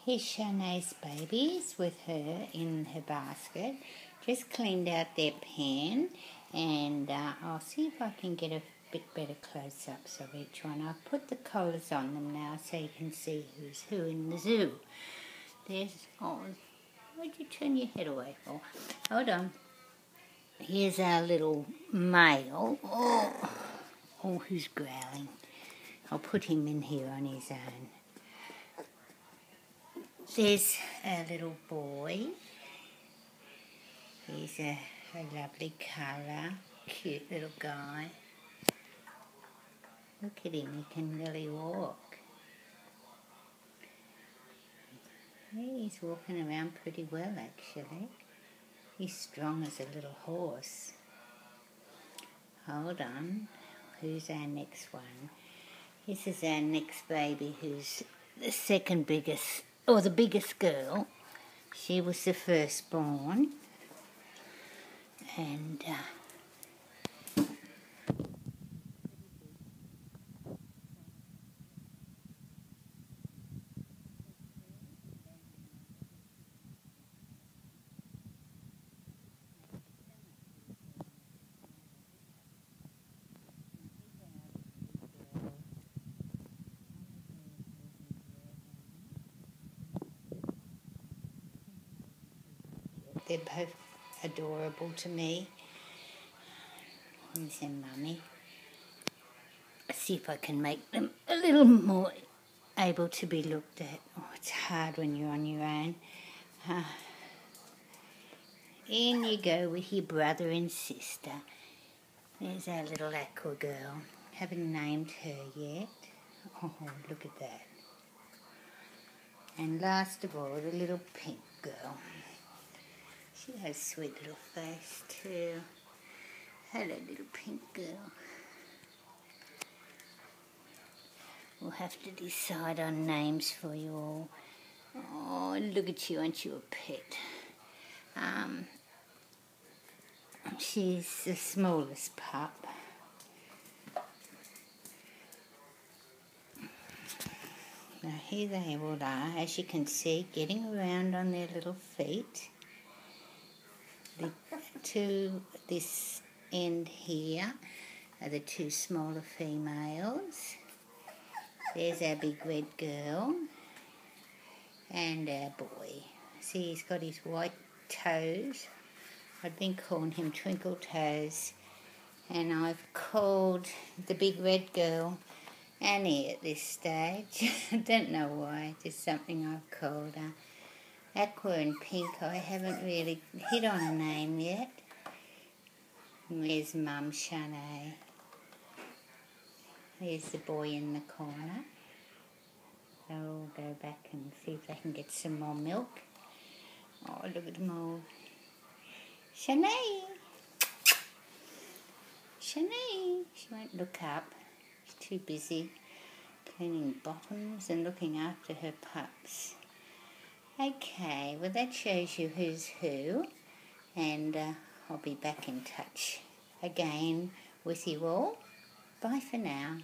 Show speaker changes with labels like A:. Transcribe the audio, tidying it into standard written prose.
A: Here's Sharnay's babies with her in her basket. Just cleaned out their pan, and I'll see if I can get a bit better close-ups of each one. I've put the collars on them now so you can see who's who in the zoo. Why'd you turn your head away for? Hold on. Here's our little male. Oh, who's growling? I'll put him in here on his own. There's a little boy. He's a lovely colour, cute little guy. Look at him, he can really walk. Yeah, he's walking around pretty well actually. He's strong as a little horse. Hold on, who's our next one? This is our next baby, who's the second biggest, or the biggest girl. She was the firstborn. And they're both adorable to me. Here's their mummy. Let's see if I can make them a little more able to be looked at. Oh, it's hard when you're on your own. In you go with your brother and sister. There's our little aqua girl. Haven't named her yet. Oh, look at that. And last of all, the little pink girl. She has a sweet little face too. Hello, little pink girl. We'll have to decide on names for you all. Oh, look at you, aren't you a pet? She's the smallest pup. Now here they all are, as you can see, getting around on their little feet. To this end here are the two smaller females. There's our big red girl and our boy. See, he's got his white toes. I've been calling him Twinkle Toes, and I've called the big red girl Annie at this stage. I don't know why, just something I've called her. Aqua and Pink, I haven't really hit on a name yet. And there's Mum, Sharnay. There's the boy in the corner. I'll go back and see if I can get some more milk. Oh, look at them all. Sharnay! Sharnay! She won't look up. She's too busy cleaning bottoms and looking after her pups. Okay, well that shows you who's who, and I'll be back in touch again with you all. Bye for now.